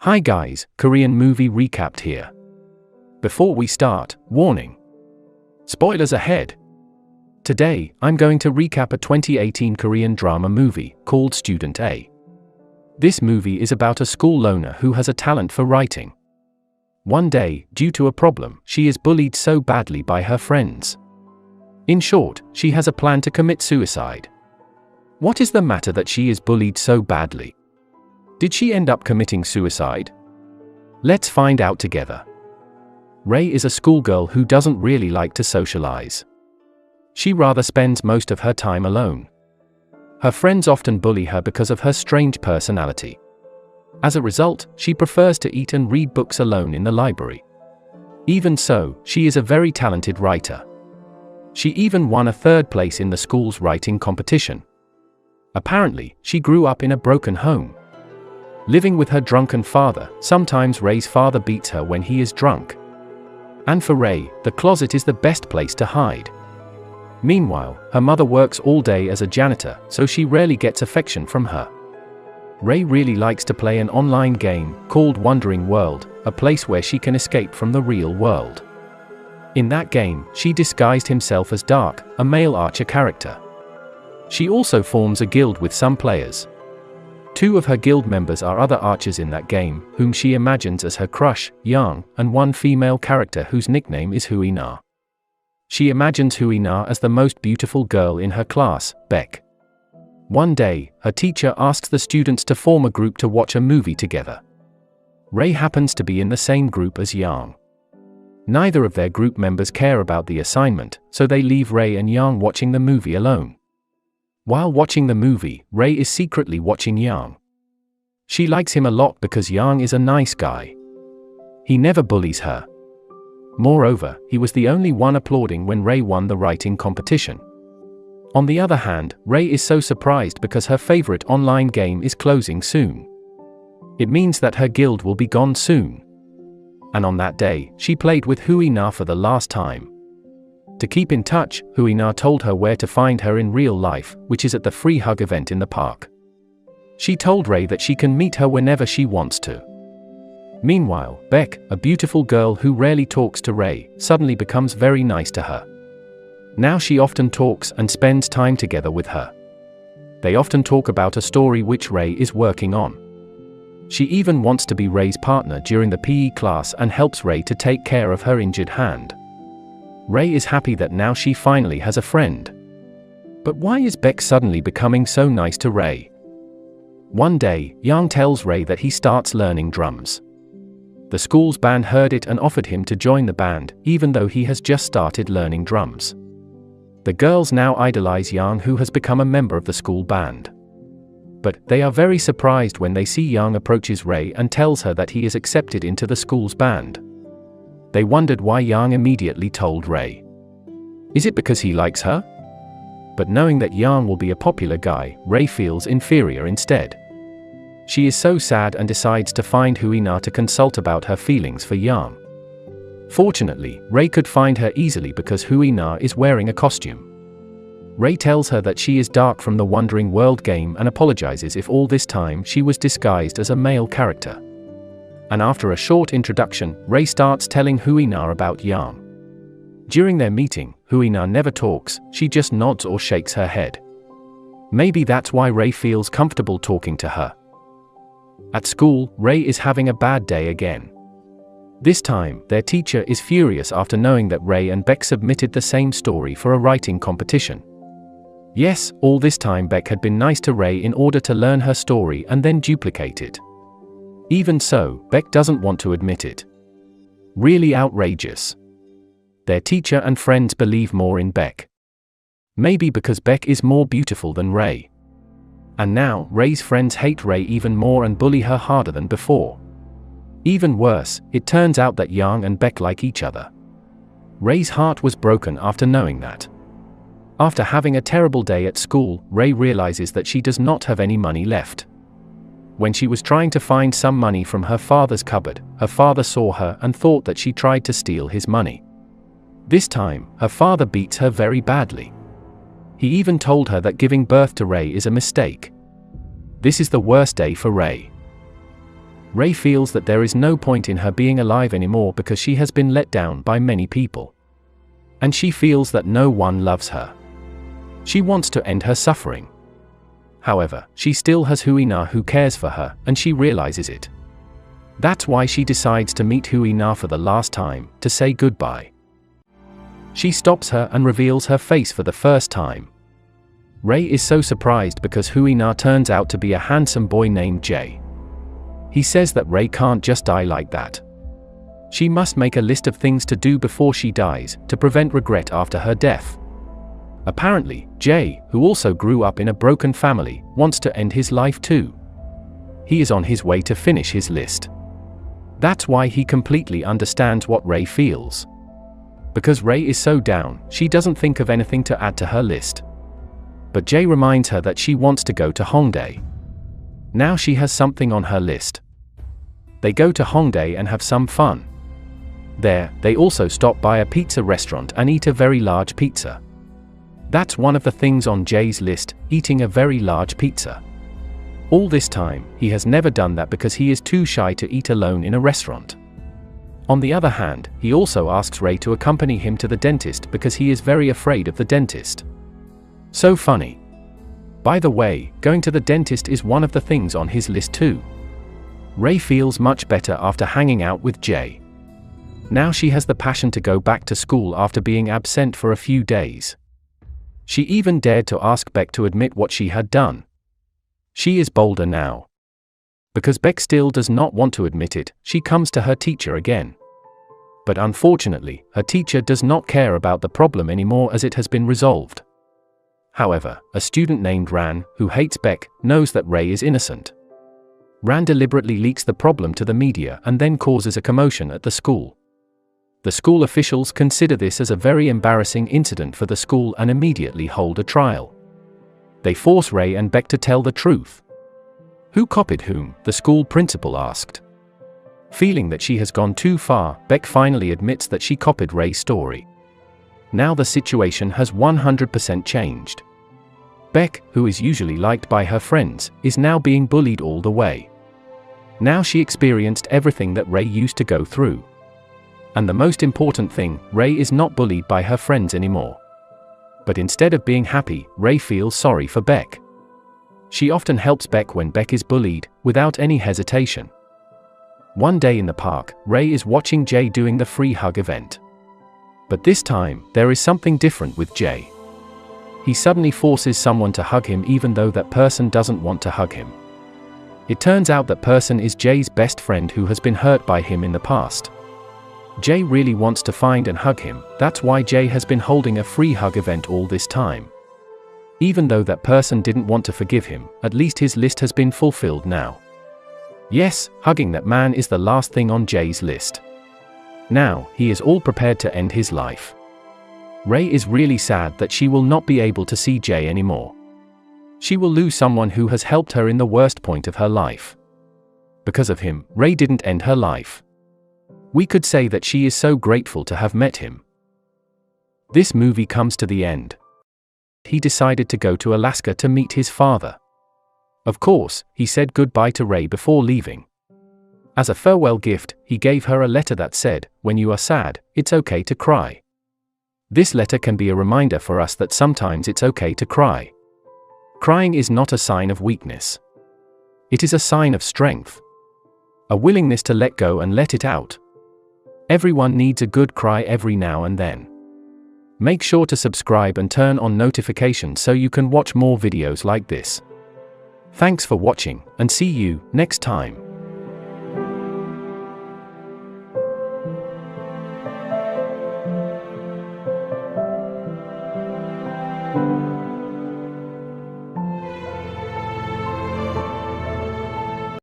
Hi guys, Korean movie Recapped here. Before we start, warning. Spoilers ahead. Today, I'm going to recap a 2018 Korean drama movie called Student A. This movie is about a school loner who has a talent for writing. One day, due to a problem, she is bullied so badly by her friends. In short, she has a plan to commit suicide. What is the matter that she is bullied so badly? Did she end up committing suicide? Let's find out together. Ray is a schoolgirl who doesn't really like to socialize. She rather spends most of her time alone. Her friends often bully her because of her strange personality. As a result, she prefers to eat and read books alone in the library. Even so, she is a very talented writer. She even won a third place in the school's writing competition. Apparently, she grew up in a broken home. Living with her drunken father, sometimes Ray's father beats her when he is drunk. And for Ray, the closet is the best place to hide. Meanwhile, her mother works all day as a janitor, so she rarely gets affection from her. Ray really likes to play an online game called Wandering World, a place where she can escape from the real world. In that game, she disguised himself as Dark, a male archer character. She also forms a guild with some players. Two of her guild members are other archers in that game, whom she imagines as her crush, Yang, and one female character whose nickname is Hui-na. She imagines Hui-na as the most beautiful girl in her class, Beck. One day, her teacher asks the students to form a group to watch a movie together. Ray happens to be in the same group as Yang. Neither of their group members care about the assignment, so they leave Ray and Yang watching the movie alone. While watching the movie, Ray is secretly watching Yang. She likes him a lot because Yang is a nice guy. He never bullies her. Moreover, he was the only one applauding when Ray won the writing competition. On the other hand, Ray is so surprised because her favorite online game is closing soon. It means that her guild will be gone soon. And on that day, she played with Hui-na for the last time. To keep in touch, Hui-na told her where to find her in real life, which is at the free hug event in the park. She told Ray that she can meet her whenever she wants to. Meanwhile, Beck, a beautiful girl who rarely talks to Ray, suddenly becomes very nice to her. Now she often talks and spends time together with her. They often talk about a story which Ray is working on. She even wants to be Ray's partner during the PE class and helps Ray to take care of her injured hand. Ray is happy that now she finally has a friend. But why is Beck suddenly becoming so nice to Ray? One day, Yang tells Ray that he starts learning drums. The school's band heard it and offered him to join the band, even though he has just started learning drums. The girls now idolize Yang, who has become a member of the school band. But they are very surprised when they see Yang approaches Ray and tells her that he is accepted into the school's band. They wondered why Yang immediately told Ray. Is it because he likes her? But knowing that Yang will be a popular guy, Ray feels inferior instead. She is so sad and decides to find Hui-na to consult about her feelings for Yang. Fortunately, Ray could find her easily because Hui-na is wearing a costume. Ray tells her that she is Dark from the Wandering World game and apologizes if all this time she was disguised as a male character. And after a short introduction, Ray starts telling Hui-na about Yang. During their meeting, Hui-na never talks, she just nods or shakes her head. Maybe that's why Ray feels comfortable talking to her. At school, Ray is having a bad day again. This time, their teacher is furious after knowing that Ray and Beck submitted the same story for a writing competition. Yes, all this time Beck had been nice to Ray in order to learn her story and then duplicate it. Even so, Beck doesn't want to admit it. Really outrageous. Their teacher and friends believe more in Beck. Maybe because Beck is more beautiful than Ray. And now, Ray's friends hate Ray even more and bully her harder than before. Even worse, it turns out that Yang and Beck like each other. Ray's heart was broken after knowing that. After having a terrible day at school, Ray realizes that she does not have any money left. When she was trying to find some money from her father's cupboard, her father saw her and thought that she tried to steal his money. This time, her father beats her very badly. He even told her that giving birth to Ray is a mistake. This is the worst day for Ray. Ray feels that there is no point in her being alive anymore because she has been let down by many people. And she feels that no one loves her. She wants to end her suffering. However, she still has Huina who cares for her, and she realizes it. That's why she decides to meet Huina for the last time, to say goodbye. She stops her and reveals her face for the first time. Ray is so surprised because Huina turns out to be a handsome boy named Jay. He says that Ray can't just die like that. She must make a list of things to do before she dies, to prevent regret after her death. Apparently, Jay, who also grew up in a broken family, wants to end his life too. He is on his way to finish his list. That's why he completely understands what Ray feels. Because Ray is so down, she doesn't think of anything to add to her list. But Jay reminds her that she wants to go to Hongdae. Now she has something on her list. They go to Hongdae and have some fun. There, they also stop by a pizza restaurant and eat a very large pizza. That's one of the things on Jay's list, eating a very large pizza. All this time, he has never done that because he is too shy to eat alone in a restaurant. On the other hand, he also asks Ray to accompany him to the dentist because he is very afraid of the dentist. So funny. By the way, going to the dentist is one of the things on his list too. Ray feels much better after hanging out with Jay. Now she has the passion to go back to school after being absent for a few days. She even dared to ask Beck to admit what she had done. She is bolder now. Because Beck still does not want to admit it, she comes to her teacher again. But unfortunately, her teacher does not care about the problem anymore as it has been resolved. However, a student named Ran, who hates Beck, knows that Ray is innocent. Ran deliberately leaks the problem to the media and then causes a commotion at the school. The school officials consider this as a very embarrassing incident for the school and immediately hold a trial. They force Ray and Beck to tell the truth. Who copied whom? The school principal asked. Feeling that she has gone too far, Beck finally admits that she copied Ray's story. Now the situation has 100% changed. Beck, who is usually liked by her friends, is now being bullied all the way. Now she experienced everything that Ray used to go through. And the most important thing, Ray is not bullied by her friends anymore. But instead of being happy, Ray feels sorry for Beck. She often helps Beck when Beck is bullied, without any hesitation. One day in the park, Ray is watching Jay doing the free hug event. But this time, there is something different with Jay. He suddenly forces someone to hug him even though that person doesn't want to hug him. It turns out that person is Jay's best friend who has been hurt by him in the past. Jay really wants to find and hug him, that's why Jay has been holding a free hug event all this time. Even though that person didn't want to forgive him, at least his list has been fulfilled now. Yes, hugging that man is the last thing on Jay's list. Now, he is all prepared to end his life. Ray is really sad that she will not be able to see Jay anymore. She will lose someone who has helped her in the worst point of her life. Because of him, Ray didn't end her life. We could say that she is so grateful to have met him. This movie comes to the end. He decided to go to Alaska to meet his father. Of course, he said goodbye to Ray before leaving. As a farewell gift, he gave her a letter that said, "When you are sad, it's okay to cry." This letter can be a reminder for us that sometimes it's okay to cry. Crying is not a sign of weakness. It is a sign of strength. A willingness to let go and let it out. Everyone needs a good cry every now and then. Make sure to subscribe and turn on notifications so you can watch more videos like this. Thanks for watching, and see you next time.